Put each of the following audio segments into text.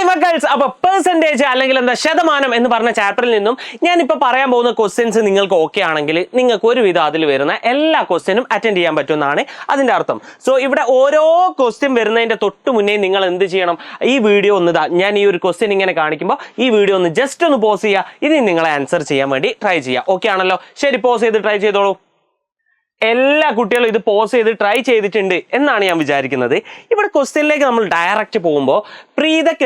Hi മക്കൾസ്. അപ്പോൾ percentage അല്ലെങ്കിൽ എന്താ ശതമാനം എന്ന് പറഞ്ഞ ചാപ്റ്ററിൽ നിന്നും ഞാനിപ്പോൾ പറയാൻ പോകുന്ന ക്വസ്റ്റ്യൻസ് നിങ്ങൾക്ക് ഓക്കെ ആണെങ്കിൽ നിങ്ങൾക്ക് ഒരുവിധം അതിൽ വരുന്ന എല്ലാ ക്വസ്റ്റ്യനും അറ്റൻഡ് ചെയ്യാൻ പറ്റുമെന്നാണ് അതിൻ്റെ അർത്ഥം. സോ ഇവിടെ ഓരോ ക്വസ്റ്റ്യൻ വരുന്നതിൻ്റെ തൊട്ട് മുന്നേ നിങ്ങൾ എന്ത് ചെയ്യണം, ഈ വീഡിയോ ഒന്ന് ഞാൻ ഈ ഒരു ക്വസ്റ്റ്യൻ ഇങ്ങനെ കാണിക്കുമ്പോൾ ഈ വീഡിയോ ഒന്ന് ജസ്റ്റ് ഒന്ന് പോസ് ചെയ്യുക. ഇതിന് നിങ്ങളെ ആൻസർ ചെയ്യാൻ വേണ്ടി ട്രൈ ചെയ്യുക. ഓക്കെ ആണല്ലോ? ശരി, പോസ് ചെയ്ത് ട്രൈ ചെയ്തോളൂ. എല്ലാ കുട്ടികളും ഇത് പോസ് ചെയ്ത് ട്രൈ ചെയ്തിട്ടുണ്ട് എന്നാണ് ഞാൻ വിചാരിക്കുന്നത്. ഇവിടെ ക്വസ്റ്റ്യനിലേക്ക് നമ്മൾ ഡയറക്റ്റ് പോകുമ്പോൾ പ്രീതയ്ക്ക്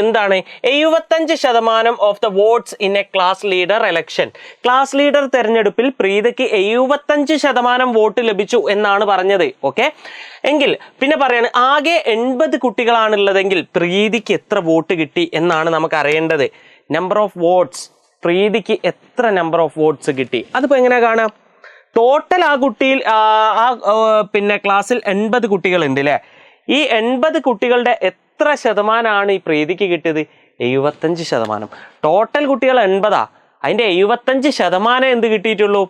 എന്താണ് 75% of the votes in A class leader election. Class leader തെരഞ്ഞെടുപ്പിൽ പ്രീതയ്ക്ക് 75% വോട്ട് ലഭിച്ചു എന്നാണ് പറഞ്ഞത്. ഓക്കെ, എങ്കിൽ പിന്നെ പറയാണ് ആകെ 80 കുട്ടികളാണുള്ളതെങ്കിൽ പ്രീതിക്ക് എത്ര വോട്ട് കിട്ടി എന്നാണ് നമുക്ക് അറിയേണ്ടത്. നമ്പർ ഓഫ് വോട്ട്സ്, പ്രീതിക്ക് എത്ര നമ്പർ ഓഫ് വോട്ട്സ് കിട്ടി അതിപ്പോൾ എങ്ങനെ കാണാം? ടോട്ടൽ ആ കുട്ടിയിൽ പിന്നെ ക്ലാസ്സിൽ 80 കുട്ടികളുണ്ട് അല്ലേ? ഈ 80 കുട്ടികളുടെ എത്ര ശതമാനമാണ് ഈ പ്രീതിക്ക് കിട്ടിയത്? 75%. ടോട്ടൽ കുട്ടികൾ 80, അതിൻ്റെ 75% എന്ത് കിട്ടിയിട്ടുള്ളൂ?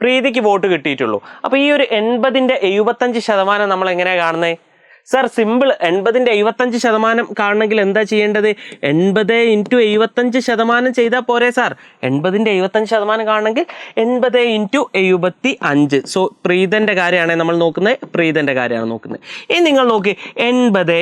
പ്രീതിക്ക് വോട്ട് കിട്ടിയിട്ടുള്ളൂ. അപ്പോൾ ഈ ഒരു 80ൻ്റെ 75% നമ്മൾ എങ്ങനെയാണ് കാണുന്നത്? സർ സിമ്പിൾ, 80ൻ്റെ 75% കാണണമെങ്കിൽ എന്താ ചെയ്യേണ്ടത്? 80 × 75% ചെയ്താൽ പോരെ സാർ? 80ൻ്റെ 75% കാണണമെങ്കിൽ 80 × 75. സോ പ്രീതൻ്റെ കാര്യമാണ് നമ്മൾ നോക്കുന്നത്, പ്രീതൻ്റെ കാര്യമാണ് നോക്കുന്നത്. ഇനി നിങ്ങൾ നോക്കി 80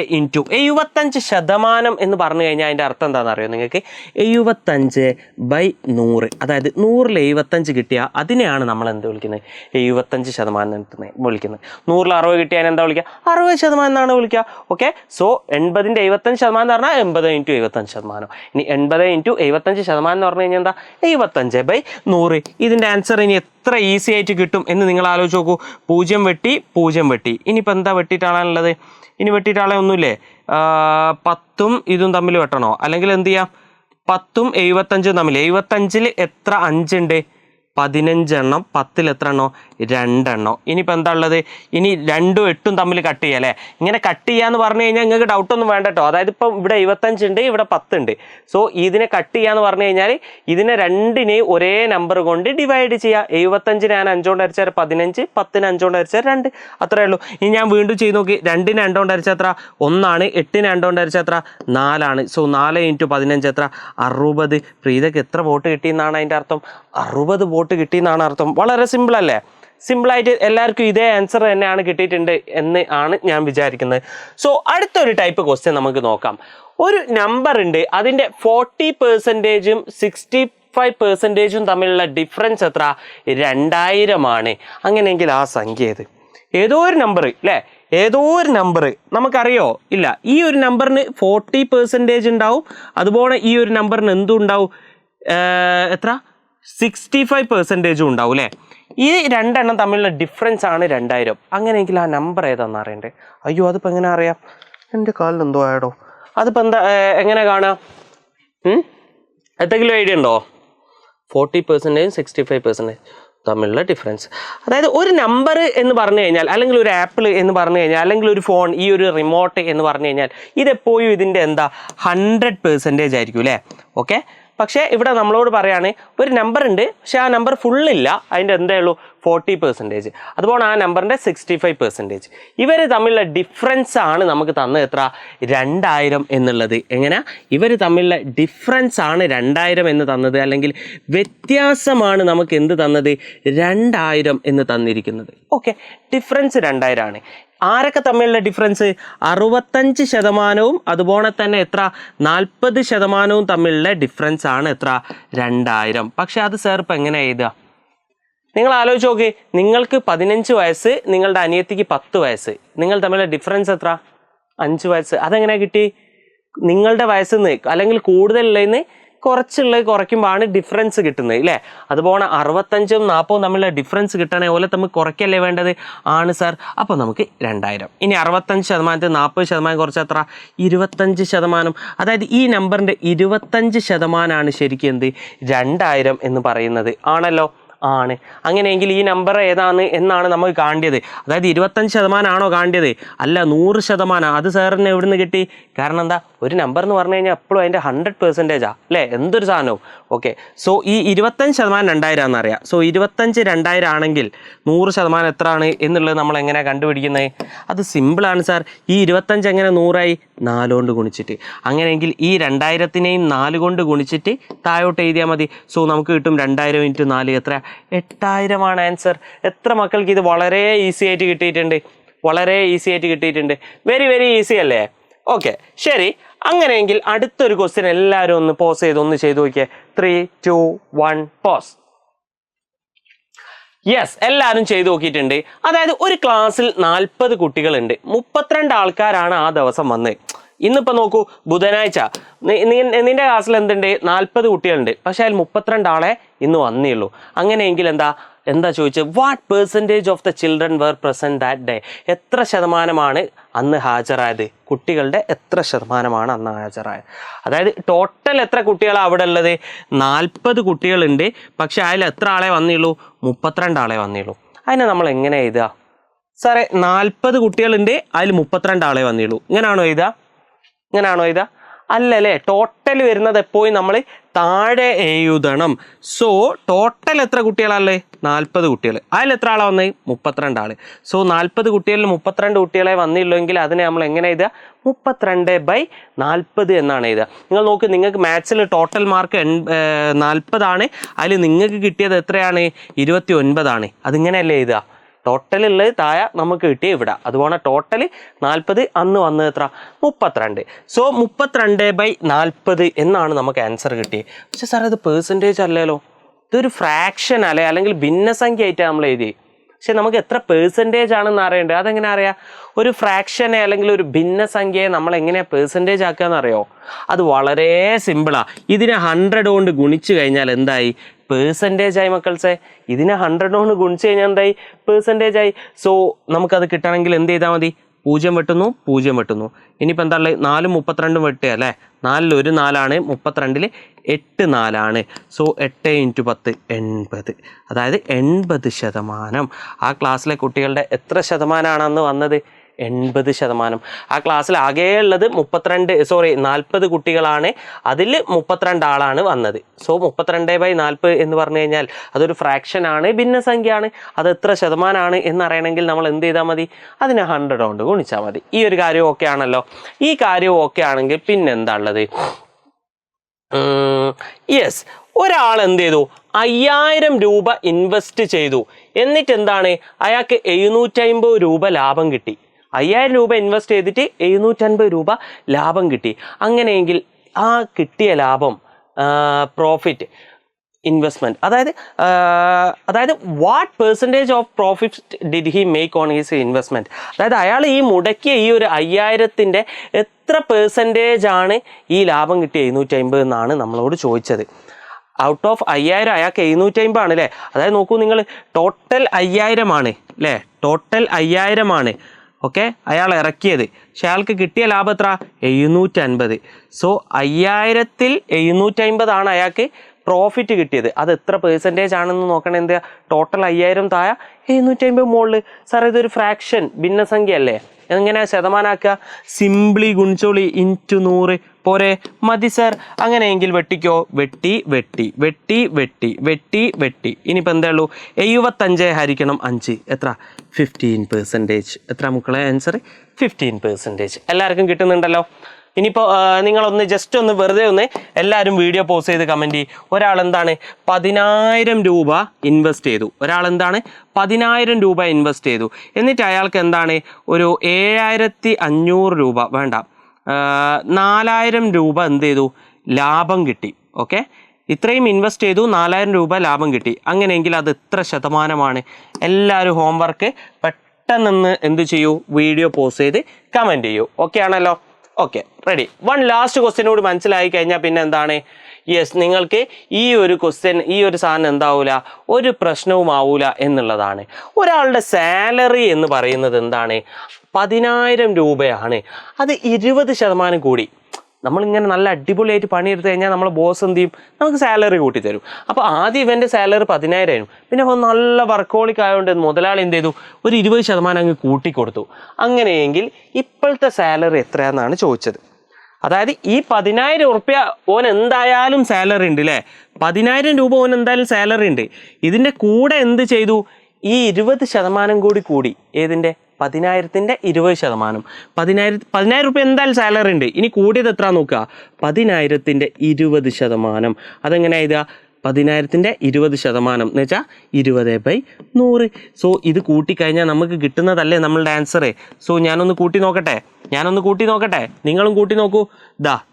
× 75% എന്ന് പറഞ്ഞു കഴിഞ്ഞാൽ അതിൻ്റെ അർത്ഥം എന്താണെന്ന് അറിയോ നിങ്ങൾക്ക്? 75/100. അതായത് 100ൽ 75 കിട്ടിയാൽ അതിനെയാണ് നമ്മൾ എന്ത് വിളിക്കുന്നത്? 75% വിളിക്കുന്നത്. 100ൽ 60 കിട്ടിയാൽ എന്താ വിളിക്കുക? 60% എന്നാണ് വിളിക്കുക. ഓക്കെ, സോ 80ൻ്റെ 75% എന്ന് പറഞ്ഞാൽ 80 × 75%. ഇനി 80 × 75% എന്ന് പറഞ്ഞു കഴിഞ്ഞാൽ എന്താ? 75/100. ഇതിൻ്റെ ആൻസർ ഇനി എത്ര ഈസി ആയിട്ട് കിട്ടും എന്ന് നിങ്ങൾ ആലോചിച്ച് നോക്കൂ. 0 വെട്ടി 0 വെട്ടി. ഇനിയിപ്പോൾ എന്താ വെട്ടിയിട്ടാണുള്ളത്? ഇനി വെട്ടിയിട്ടാളെ ഒന്നുമില്ലേ? 10ഉം ഇതും തമ്മിൽ വെട്ടണോ? അല്ലെങ്കിൽ എന്ത് ചെയ്യാം? 10ഉം 75ഉം തമ്മിൽ. 75ൽ എത്ര 5 ഉണ്ട്? 15 എണ്ണം. 10ൽ എത്ര എണ്ണോ? 2 എണ്ണം. ഇനിയിപ്പോൾ എന്താ ഉള്ളത്? ഇനി 2ഉം 8ഉം തമ്മിൽ കട്ട് ചെയ്യുക അല്ലേ? ഇങ്ങനെ കട്ട് ചെയ്യാന്ന് പറഞ്ഞു കഴിഞ്ഞാൽ നിങ്ങൾക്ക് ഡൗട്ടൊന്നും വേണ്ട കേട്ടോ. അതായത് ഇപ്പം ഇവിടെ 75 ഉണ്ട്, ഇവിടെ 10 ഉണ്ട്. സോ ഇതിനെ കട്ട് ചെയ്യാന്ന് പറഞ്ഞു കഴിഞ്ഞാൽ ഇതിനെ രണ്ടിനെയും ഒരേ നമ്പർ കൊണ്ട് ഡിവൈഡ് ചെയ്യുക. 75 ഞാൻ 5 കൊണ്ട് ഹരിച്ചാൽ 15, 10ന് 5 കൊണ്ട് ഹരിച്ചാൽ 2. അത്രേ ഉള്ളൂ. ഇനി ഞാൻ വീണ്ടും ചെയ്ത് നോക്കി. 2ന് 2 കൊണ്ട് ഹരിച്ചാൽ എത്ര? 1. 8ന് 2 കൊണ്ട് ഹരിച്ചാൽ എത്ര? 4. സോ 4 × 15 എത്ര? 60. പ്രീതയ്ക്ക് എത്ര വോട്ട് കിട്ടിയെന്നാണ് അതിൻ്റെ അർത്ഥം? 60 വോട്ട് കിട്ടിയെന്നാണ് അർത്ഥം. വളരെ സിമ്പിൾ അല്ലേ? സിമ്പിളായിട്ട് എല്ലാവർക്കും ഇതേ ആൻസർ തന്നെയാണ് കിട്ടിയിട്ടുണ്ട് എന്ന് ആണ് ഞാൻ വിചാരിക്കുന്നത്. സോ അടുത്തൊരു ടൈപ്പ് ക്വസ്റ്റ്യൻ നമുക്ക് നോക്കാം. ഒരു നമ്പർ ഉണ്ട്, അതിൻ്റെ 40%ഉം 65%ഉം തമ്മിലുള്ള ഡിഫറൻസ് എത്ര? 2000 അങ്ങനെയെങ്കിൽ ആ സംഖ്യ ഏത്? ഏതോ ഒരു നമ്പർ അല്ലേ? ഏതോ ഒരു നമ്പർ നമുക്കറിയോ? ഇല്ല. ഈ ഒരു നമ്പറിന് 40% ഉണ്ടാവും, അതുപോലെ ഈ ഒരു നമ്പറിന് എന്തും ഉണ്ടാവും? എത്ര? 65% ഉണ്ടാവും അല്ലേ? ഈ രണ്ടെണ്ണം തമ്മിലുള്ള ഡിഫറൻസ് ആണ് 2000. അങ്ങനെയെങ്കിൽ ആ നമ്പർ ഏതാണെന്ന് അറിയണ്ടേ? അയ്യോ, അതിപ്പോൾ എങ്ങനെ അറിയാം? എൻ്റെ കാലിൽ എന്തോ ആയടോ. അതിപ്പോൾ എന്താ എങ്ങനെ കാണാം? എന്തെങ്കിലും ഐഡിയ ഉണ്ടോ? 40%ഉം 65% തമ്മിലുള്ള ഡിഫറൻസ്. അതായത് ഒരു നമ്പർ എന്ന് പറഞ്ഞു കഴിഞ്ഞാൽ, അല്ലെങ്കിൽ ഒരു ആപ്പിൾ എന്ന് പറഞ്ഞു കഴിഞ്ഞാൽ, അല്ലെങ്കിൽ ഒരു ഫോൺ, ഈ ഒരു റിമോട്ട് എന്ന് പറഞ്ഞു കഴിഞ്ഞാൽ ഇതെപ്പോഴും ഇതിൻ്റെ എന്താ 100% ആയിരിക്കും അല്ലേ? ഓക്കെ, പക്ഷേ ഇവിടെ നമ്മളോട് പറയാണ് ഒരു നമ്പർ ഉണ്ട്, പക്ഷേ ആ നമ്പർ ഫുള്ളില്ല, അതിൻ്റെ എന്തേ ഉള്ളൂ? 40%. അതുപോലെ ആ നമ്പറിൻ്റെ 65%. ഇവർ തമ്മിലുള്ള ഡിഫറൻസ് ആണ് നമുക്ക് തന്നത് എത്ര? 2000 എന്നുള്ളത്. എങ്ങനെ? ഇവർ തമ്മിലുള്ള ഡിഫറൻസ് ആണ് 2000 എന്ന് തന്നത്, അല്ലെങ്കിൽ വ്യത്യാസമാണ് നമുക്ക് എന്ത് തന്നത്? 2000 എന്ന് തന്നിരിക്കുന്നത്. ഓക്കെ, ഡിഫറൻസ് 2000 ആണ്. ആരൊക്കെ തമ്മിലുള്ള ഡിഫറൻസ്? 65%ഉം അതുപോലെ തന്നെ എത്ര? 40%ഉം തമ്മിലുള്ള ഡിഫറൻസ് ആണ് എത്ര? 2000. പക്ഷെ അത് സാർ ഇപ്പം എങ്ങനെ എഴുതുക? നിങ്ങൾ ആലോചിച്ച് നോക്കി. നിങ്ങൾക്ക് 15 വയസ്സ്, നിങ്ങളുടെ അനിയത്തിക്ക് 10 വയസ്സ്, നിങ്ങൾ തമ്മിലുള്ള ഡിഫറൻസ് എത്ര? 5 വയസ്സ്. അതെങ്ങനെ കിട്ടി? നിങ്ങളുടെ വയസ്സിൽ നിന്ന് അല്ലെങ്കിൽ കൂടുതലുള്ളതിന് കുറയ്ക്കുമ്പോഴാണ് ഡിഫറൻസ് കിട്ടുന്നത് ഇല്ലേ? അതുപോലെ 65ഉം 40ഉം തമ്മിലുള്ള ഡിഫറൻസ് കിട്ടണേ ഓലെ തമ്മിൽ കുറയ്ക്കല്ലേ വേണ്ടത്? ആണ് സാർ. അപ്പോൾ നമുക്ക് 2000. ഇനി 65% 40% കുറച്ച് എത്ര? 25%. അതായത് ഈ നമ്പറിൻ്റെ 25% ശരിക്കും എന്ത്? 2000 എന്ന് പറയുന്നത്. ആണല്ലോ? ആണ്. അങ്ങനെയെങ്കിൽ ഈ നമ്പർ ഏതാണ് എന്നാണ് നമുക്ക് കാണേണ്ടത്. അതായത് 25% ആണോ കാണേണ്ടത്? അല്ല, 100%. അത് സാറിന് എവിടെ നിന്ന് കിട്ടി? കാരണം എന്താ? ഒരു നമ്പർ എന്ന് പറഞ്ഞു കഴിഞ്ഞാൽ എപ്പോഴും അതിൻ്റെ 100% അല്ലേ, എന്തൊരു സാധനവും. ഓക്കെ, സോ ഈ 25% 2000 എന്നറിയാം. സോ 25 2000 ആണെങ്കിൽ 100% എത്രയാണ് എന്നുള്ളത് നമ്മൾ എങ്ങനെയാണ് കണ്ടുപിടിക്കുന്നത്? അത് സിമ്പിളാണ് സാർ. ഈ 25 എങ്ങനെ 100 ആയി? 4 കൊണ്ട് ഗുണിച്ചിട്ട്. അങ്ങനെയെങ്കിൽ ഈ 2000-നെയും 4 കൊണ്ട് ഗുണിച്ചിട്ട് താഴോട്ട് എഴുതിയാൽ മതി. സോ നമുക്ക് കിട്ടും 2000 × 4 എത്ര? 8000 ആണ് ആൻസർ. എത്ര മക്കൾക്ക് ഇത് വളരെ ഈസി ആയിട്ട് കിട്ടിയിട്ടുണ്ട്? വളരെ ഈസി ആയിട്ട് കിട്ടിയിട്ടുണ്ട്. വെരി വെരി ഈസി അല്ലേ? ഓക്കെ, ശരി. അങ്ങനെയെങ്കിൽ അടുത്തൊരു ക്വസ്റ്റ്യൻ എല്ലാവരും ഒന്ന് പോസ് ചെയ്ത് ഒന്ന് ചെയ്ത് നോക്കിയേ. 3 2 1 പോസ്. യെസ്, എല്ലാവരും ചെയ്ത് നോക്കിയിട്ടുണ്ട്. അതായത് ഒരു ക്ലാസ്സിൽ 40 കുട്ടികളുണ്ട്, 32 ആൾക്കാരാണ് ആ ദിവസം വന്നത്. ഇന്നിപ്പോൾ നോക്കൂ, ബുധനാഴ്ച. നിന്റെ ക്ലാസ്സിൽ എന്തുണ്ട്? 40 കുട്ടികളുണ്ട്, പക്ഷെ അതിൽ 32 ആളെ ഇന്ന് വന്നേയുള്ളൂ. അങ്ങനെയെങ്കിൽ എന്താ ചോദിച്ചത്? What percentage of the children where present that day? എത്ര ശതമാനമാണ് അന്ന് ഹാജരായത്? കുട്ടികളുടെ എത്ര ശതമാനമാണ് അന്ന് ഹാജരായത്? അതായത് ടോട്ടൽ എത്ര കുട്ടികളാണ് അവിടെ ഉള്ളത്? 40 കുട്ടികളുണ്ട്, പക്ഷെ അതിൽ എത്ര ആളെ വന്നുള്ളൂ? 32 ആളെ വന്നുള്ളൂ. അതിനെ നമ്മൾ എങ്ങനെ എഴുതുക സാറേ? 40 കുട്ടികളുണ്ട്, അതിൽ 32 ആളെ വന്നുള്ളൂ. ഇങ്ങനെയാണോ എഴുതുക? അല്ലല്ലേ, ടോട്ടൽ വരുന്നത് എപ്പോഴും നമ്മൾ താഴെ എഴുതണം. സോ ടോട്ടൽ എത്ര കുട്ടികളല്ലേ? 40 കുട്ടികൾ. അതിൽ എത്ര ആളാണ് വന്നത്? 32 ആൾ. സോ 40 കുട്ടികളിൽ 32 കുട്ടികളെ വന്നില്ലെങ്കിൽ അതിനെ നമ്മൾ എങ്ങനെ എഴുതുക? 32/40 എന്നാണ് എഴുതുക. നിങ്ങൾ നോക്ക്, നിങ്ങൾക്ക് മാത്സിൽ ടോട്ടൽ മാർക്ക് 40 ആണ്. അതിൽ നിങ്ങൾക്ക് കിട്ടിയത് എത്രയാണ്? 29 ആണ്. അതിങ്ങനെയല്ലേ എഴുതുക? ടോട്ടൽ ഉള്ളത് താഴെ നമുക്ക് കിട്ടിയ ഇവിടെ. അതുപോലെ ടോട്ടൽ 40, അന്ന് വന്നത് എത്ര? 32. സോ 32/40 എന്നാണ് നമുക്ക് ആൻസർ കിട്ടിയത്. പക്ഷെ സാർ ഇത് പെർസെൻറ്റേജ് അല്ലല്ലോ, ഇതൊരു ഫ്രാക്ഷൻ അല്ലേ, അല്ലെങ്കിൽ ഭിന്നസംഖ്യ ആയിട്ടാണ് നമ്മൾ എഴുതി. പക്ഷെ നമുക്ക് എത്ര പെർസെൻറ്റേജ് ആണെന്ന് അറിയണ്ടേ? അതെങ്ങനെ അറിയാം? ഒരു ഫ്രാക്ഷനെ അല്ലെങ്കിൽ ഒരു ഭിന്നസംഖ്യയെ നമ്മൾ എങ്ങനെയാണ് പെർസെൻറ്റേജ് ആക്കുക എന്നറിയോ? അത് വളരെ സിമ്പിളാണ്. ഇതിനെ 100 കൊണ്ട് ഗുണിച്ചു കഴിഞ്ഞാൽ എന്തായി? പെർസെൻറ്റേജ് ആയി മക്കൾസേ. ഇതിനെ 100 കൊണ്ട് ഗുണിച്ച് കഴിഞ്ഞാൽ എന്തായി? പെർസെൻറ്റേജ് ആയി. സോ നമുക്കത് കിട്ടണമെങ്കിൽ എന്ത് ചെയ്താൽ മതി? 0 വെട്ടുന്നു, 0 വെട്ടുന്നു. ഇനിയിപ്പോൾ എന്താ ഉള്ളത്? 4 32 വെട്ടുക അല്ലേ? 4 1 4 32 8 4. സോ 8 × 10 80. അതായത് 80%. ആ ക്ലാസ്സിലെ കുട്ടികളുടെ എത്ര ശതമാനമാണ് അന്ന് വന്നത്? 80%. ആ ക്ലാസ്സിൽ ആകെ ഉള്ളത് 40 കുട്ടികളാണ്, അതിൽ 32 ആളാണ് വന്നത്. സോ 32/40 എന്ന് പറഞ്ഞു കഴിഞ്ഞാൽ അതൊരു ഫ്രാക്ഷൻ ആണ്, ഭിന്നസംഖ്യയാണ്. അത് എത്ര ശതമാനമാണ് എന്നറിയണമെങ്കിൽ നമ്മൾ എന്ത് ചെയ്താൽ മതി? അതിനെ 100 കൊണ്ട് ഗുണിച്ചാൽ മതി. ഈ ഒരു കാര്യം ഓക്കെ ആണല്ലോ? ഈ കാര്യം ഓക്കെ ആണെങ്കിൽ പിന്നെന്താ ഉള്ളത്? യെസ്, ഒരാൾ എന്ത് ചെയ്തു? 5000 രൂപ ഇൻവെസ്റ്റ് ചെയ്തു. എന്നിട്ട് എന്താണ്? അയാൾക്ക് 750 രൂപ ലാഭം കിട്ടി. 5000 രൂപ ഇൻവെസ്റ്റ് ചെയ്തിട്ട് 750 രൂപ ലാഭം കിട്ടി. അങ്ങനെയെങ്കിൽ ആ കിട്ടിയ ലാഭം, പ്രോഫിറ്റ് ഇൻവെസ്റ്റ്മെൻറ്റ്, അതായത് what percentage of profit did he make on his investment? അതായത് അയാൾ ഈ മുടക്കിയ ഈ ഒരു 5000-ൻ്റെ എത്ര പെർസെൻറ്റേജ് ആണ് ഈ ലാഭം കിട്ടിയ 750 എന്നാണ് നമ്മളോട് ചോദിച്ചത്. ഔട്ട് ഓഫ് 5000 അയാൾക്ക് 750 ആണ് അല്ലേ? അതായത് നോക്കൂ നിങ്ങൾ, ടോട്ടൽ 5000 ആണ് അല്ലേ? ടോട്ടൽ 5000 ആണ്. ഓക്കെ, അയാൾ ഇറക്കിയത്. പക്ഷെ അയാൾക്ക് കിട്ടിയ ലാഭം എത്ര? 750. സോ 5000-ൽ 750 ആണ് അയാൾക്ക് പ്രോഫിറ്റ് കിട്ടിയത്. അത് എത്ര പെർസെൻറ്റേജ് ആണെന്ന് നോക്കണം. എന്താ? ടോട്ടൽ 5000 താഴെ 750 മുകളിൽ. സാർ ഇതൊരു ഫ്രാക്ഷൻ, ഭിന്നസംഖ്യ അല്ലേ? എങ്ങനെയാണ് ശതമാനാക്കുക? സിംപ്ലി ഗുണിച്ചോളി ഇൻറ്റു 100 പോരെ? മതി സാർ. അങ്ങനെയെങ്കിൽ വെട്ടിക്കോ. വെട്ടി. ഇനിയിപ്പോൾ എന്താ ഉള്ളൂ? 75 ഹരിക്കണം 5 എത്ര? 15%. എത്ര മക്കളെ ആൻസർ? 15%. എല്ലാവർക്കും കിട്ടുന്നുണ്ടല്ലോ? ഇനിയിപ്പോൾ നിങ്ങളൊന്ന് ജസ്റ്റ് ഒന്ന് വെറുതെ ഒന്ന് എല്ലാവരും വീഡിയോ പോസ്റ്റ് ചെയ്ത് കമൻറ്റ് ചെയ്യും. ഒരാൾ എന്താണ്? 10000 രൂപ ഇൻവെസ്റ്റ് ചെയ്തു. എന്നിട്ട് അയാൾക്ക് എന്താണ്? ഒരു 7500 രൂപ വേണ്ട, 4000 രൂപ എന്ത് ചെയ്തു? ലാഭം കിട്ടി. ഓക്കെ, ഇത്രയും ഇൻവെസ്റ്റ് ചെയ്തു, 4000 രൂപ ലാഭം കിട്ടി. അങ്ങനെയെങ്കിൽ അത് എത്ര ശതമാനമാണ്? എല്ലാവരും ഹോംവർക്ക് പെട്ടെന്ന് എന്ത് ചെയ്യൂ? വീഡിയോ പോസ്റ്റ് ചെയ്ത് കമൻറ്റ് ചെയ്യൂ. ഓക്കെ ആണല്ലോ? Okay, ready. One last question കൂടി മനസ്സിലായി കഴിഞ്ഞാൽ പിന്നെ എന്താണ്? യെസ്, നിങ്ങൾക്ക് ഈ ഒരു സാധനം എന്താവൂല? ഒരു പ്രശ്നവും ആവൂല എന്നുള്ളതാണ്. ഒരാളുടെ സാലറി എന്ന് പറയുന്നത് എന്താണ്? 10000 രൂപയാണ്. അത് 20% കൂടി. നമ്മളിങ്ങനെ നല്ല അടിപൊളിയായിട്ട് പണിയെടുത്ത് കഴിഞ്ഞാൽ നമ്മളെ ബോസ് എന്ത് ചെയ്യും? നമുക്ക് സാലറി കൂട്ടി തരും. അപ്പോൾ ആദ്യം ഇവൻ്റെ സാലറി 10000 ആയിരുന്നു. പിന്നെ നല്ല വർക്കോളിക് ആയതുകൊണ്ട് മുതലാളി എന്ത് ചെയ്തു? ഒരു 20% അങ്ങ് കൂട്ടിക്കൊടുത്തു. അങ്ങനെയെങ്കിൽ ഇപ്പോഴത്തെ സാലറി എത്രയാണെന്നാണ് ചോദിച്ചത്. അതായത് ഈ 10,000 ഉറുപ്പ്യ ഓൻ എന്തായാലും സാലറി ഉണ്ട് അല്ലേ, 10,000 രൂപ ഓൻ എന്തായാലും സാലറി ഉണ്ട്. ഇതിൻ്റെ കൂടെ എന്ത് ചെയ്തു, ഈ 20% കൂടി. ഏതിൻ്റെ? 10,000-ൻ്റെ 20%. 10,000 രൂപ എന്തായാലും സാലറി ഉണ്ട്. ഇനി കൂടിയത് എത്ര നോക്കുക, 10,000-ൻ്റെ 20%. അതെങ്ങനെ എഴുതുക, 10,000-ൻ്റെ 20% എന്ന് വെച്ചാൽ 20/100. സോ ഇത് കൂട്ടിക്കഴിഞ്ഞാൽ നമുക്ക് കിട്ടുന്നതല്ലേ നമ്മളുടെ ആൻസർ. സോ ഞാനൊന്ന് കൂട്ടി നോക്കട്ടെ, നിങ്ങളും കൂട്ടി നോക്കൂ.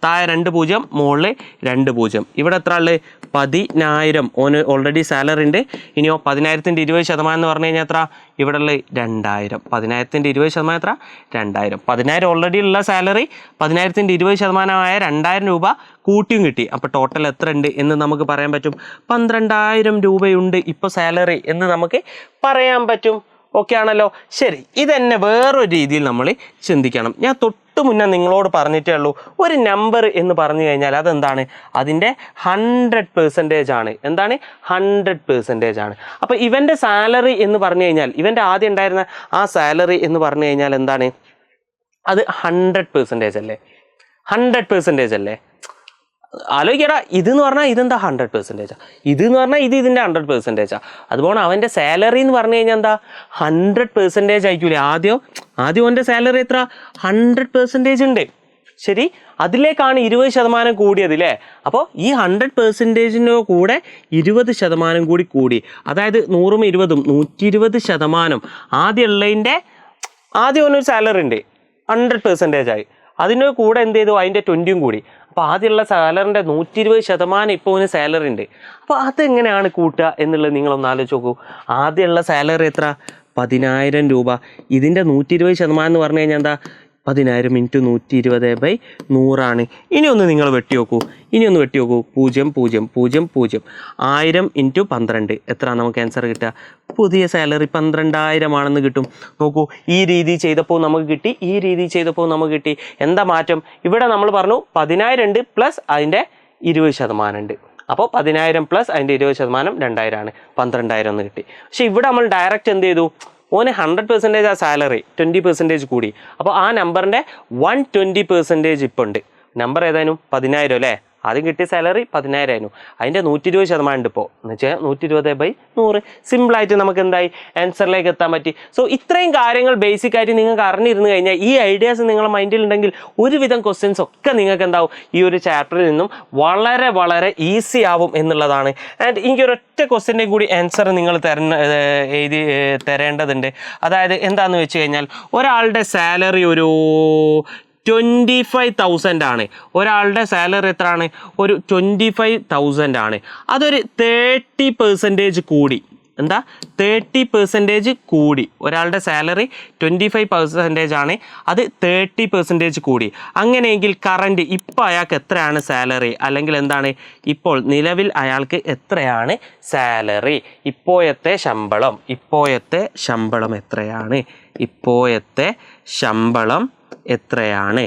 താഴെ 2 0, മുകളിൽ 2 0. ഇവിടെ എത്ര ഉള്ളത്, 10,000. ഓന് ഓൾറെഡി സാലറി ഉണ്ട്. ഇനിയോ 10,000-ൻ്റെ 20% എന്ന് പറഞ്ഞു കഴിഞ്ഞാൽ എത്ര, ഇവിടെ ഉള്ളത് 2,000. 10,000-ൻ്റെ 20% എത്ര, 2,000. 10,000 ഓൾറെഡി ഉള്ള സാലറി 10,000-ൻ്റെ 20%-ആയ 2,000 രൂപ കൂട്ടിയും കിട്ടി. അപ്പോൾ ടോട്ടൽ എത്ര ഉണ്ട് എന്ന് നമുക്ക് പറയാൻ പറ്റും, 12,000 രൂപയുണ്ട് ഇപ്പോൾ സാലറി എന്ന് നമുക്ക് പറയാൻ പറ്റും. ഓക്കെ ആണല്ലോ. ശരി, ഇതന്നെ വേറൊരു രീതിയിൽ നമ്മൾ ചിന്തിക്കണം. ഞാൻ തൊട്ട് മുന്നേ നിങ്ങളോട് പറഞ്ഞിട്ടേ ഉള്ളൂ, ഒരു നമ്പർ എന്ന് പറഞ്ഞു കഴിഞ്ഞാൽ അതെന്താണ്, അതിൻ്റെ 100% ആണ്. എന്താണ്? 100% ആണ്. അപ്പോൾ ഇവൻ്റെ സാലറി എന്ന് പറഞ്ഞു കഴിഞ്ഞാൽ, ഇവൻ്റെ ആദ്യം ഉണ്ടായിരുന്ന ആ സാലറി എന്ന് പറഞ്ഞു കഴിഞ്ഞാൽ എന്താണ്, അത് 100% അല്ലേ, 100% അല്ലേ. ആലോചിക്കടാ, ഇതെന്ന് പറഞ്ഞാൽ ഇതെന്താ 100%, ഇതെന്ന് പറഞ്ഞാൽ ഇതിൻ്റെ 100%. അതുപോലെ അവൻ്റെ സാലറി എന്ന് പറഞ്ഞു കഴിഞ്ഞാൽ എന്താ 100% ആയിക്കൂലേ. ആദ്യം അവൻ്റെ സാലറി എത്ര, 100% ഉണ്ട്. ശരി, അതിലേക്കാണ് 20% കൂടിയത് അല്ലേ. അപ്പോൾ ഈ 100%-ൻ്റെ കൂടെ 20% കൂടി. അതായത് 100ഉം 20ഉം 120%. ആദ്യം അവനൊരു സാലറി ഉണ്ട് 100% ആയി. അതിന് കൂടെ എന്ത് ചെയ്തു, അതിൻ്റെ 20ഉം കൂടി. അപ്പോൾ ആദ്യമുള്ള സാലറിൻ്റെ 120% ഇപ്പോൾ അവന് സാലറി ഉണ്ട്. അപ്പോൾ അതെങ്ങനെയാണ് കൂട്ടുക എന്നുള്ളത് നിങ്ങളൊന്ന് ആലോചിച്ച് നോക്കൂ. ആദ്യമുള്ള സാലറി എത്ര, 10,000 രൂപ. ഇതിൻ്റെ 120% എന്ന് പറഞ്ഞു കഴിഞ്ഞാൽ എന്താ, 10,000 × 120/100 ആണ്. ഇനി ഒന്ന് നിങ്ങൾ വെട്ടി നോക്കൂ, 0 0 0 0. 1000 × 12 എത്ര നമുക്ക് ആൻസർ കിട്ടുക, പുതിയ സാലറി 12,000 ആണെന്ന് കിട്ടും. നോക്കൂ, ഈ രീതി ചെയ്തപ്പോൾ നമുക്ക് കിട്ടി, ഈ രീതി ചെയ്തപ്പോൾ നമുക്ക് കിട്ടി. എന്താ മാറ്റം? ഇവിടെ നമ്മൾ പറഞ്ഞു 10,000 ഉണ്ട് പ്ലസ് അതിൻ്റെ 20% ഉണ്ട്. അപ്പോൾ 10,000 പ്ലസ് അതിൻ്റെ 20% 2,000 ആണ്, 12,000 എന്ന് കിട്ടി. പക്ഷേ ഇവിടെ നമ്മൾ ഡയറക്റ്റ് എന്ത് ചെയ്തു, ഓന് 100% ആ സാലറി 20% കൂടി. അപ്പോൾ ആ നമ്പറിൻ്റെ 120% ഇപ്പോൾ ഉണ്ട്. നമ്പർ ഏതായാലും 10,000 അല്ലേ, ആദ്യം കിട്ടിയ സാലറി 10,000 ആയിരുന്നു. അതിൻ്റെ 120% ഉണ്ട് ഇപ്പോൾ, എന്ന് വെച്ചാൽ 120/100. സിമ്പിളായിട്ട് നമുക്ക് എന്തായി, ആൻസറിലേക്ക് എത്താൻ പറ്റി. സോ ഇത്രയും കാര്യങ്ങൾ ബേസിക്കായിട്ട് നിങ്ങൾക്ക് അറിഞ്ഞിരുന്നു കഴിഞ്ഞാൽ, ഈ ഐഡിയാസ് നിങ്ങളുടെ മൈൻഡിലുണ്ടെങ്കിൽ ഒരുവിധം ക്വസ്റ്റ്യൻസ് ഒക്കെ നിങ്ങൾക്ക് എന്താവും ഈ ഒരു ചാപ്റ്ററിൽ നിന്നും വളരെ വളരെ ഈസി ആവും എന്നുള്ളതാണ്. ആൻഡ് എനിക്കൊരൊറ്റ ക്വസ്റ്റ്യൻ്റെ കൂടി ആൻസർ നിങ്ങൾ എഴുതി തരേണ്ടതുണ്ട്. അതായത് എന്താണെന്ന് വെച്ച് കഴിഞ്ഞാൽ, ഒരാളുടെ സാലറി ഒരു 25,000 ആണ്. ഒരാളുടെ സാലറി എത്രയാണ്, ഒരു 25,000 ആണ്. അതൊരു 30% കൂടി. എന്താ, 30% കൂടി. ഒരാളുടെ സാലറി 25% ആണ്, അത് 30% കൂടി. അങ്ങനെയെങ്കിൽ കറണ്ട് ഇപ്പോൾ അയാൾക്ക് എത്രയാണ് സാലറി, അല്ലെങ്കിൽ എന്താണ് ഇപ്പോൾ നിലവിൽ അയാൾക്ക് എത്രയാണ് സാലറി, ഇപ്പോഴത്തെ ശമ്പളം എത്രയാണ്, ഇപ്പോഴത്തെ ശമ്പളം എത്രയാണ്.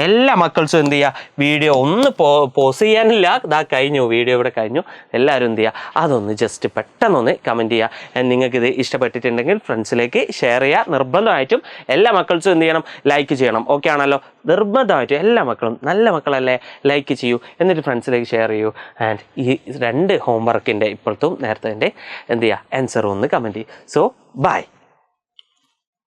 എല്ലാ മക്കൾസും എന്ത് ചെയ്യുക, വീഡിയോ ഒന്ന് പോസ് ചെയ്യാനില്ല, കഴിഞ്ഞു, വീഡിയോ ഇവിടെ കഴിഞ്ഞു. എല്ലാവരും എന്ത് ചെയ്യുക, അതൊന്ന് ജസ്റ്റ് പെട്ടെന്നൊന്ന് കമൻറ്റ് ചെയ്യുക. നിങ്ങൾക്കിത് ഇഷ്ടപ്പെട്ടിട്ടുണ്ടെങ്കിൽ ഫ്രണ്ട്സിലേക്ക് ഷെയർ ചെയ്യുക. നിർബന്ധമായിട്ടും എല്ലാ മക്കൾസും എന്ത് ചെയ്യണം, ലൈക്ക് ചെയ്യണം. ഓക്കെ ആണല്ലോ. നിർബന്ധമായിട്ടും എല്ലാ മക്കളും നല്ല മക്കളല്ലേ, ലൈക്ക് ചെയ്യൂ, എന്നിട്ട് ഫ്രണ്ട്സിലേക്ക് ഷെയർ ചെയ്യൂ. ആൻഡ് ഈ 2 ഹോംവർക്കിൻ്റെ ഇപ്പോഴത്തും നേരത്തെ എന്ത് ചെയ്യുക, ആൻസർ ഒന്ന് കമൻറ്റ് ചെയ്യും. So by.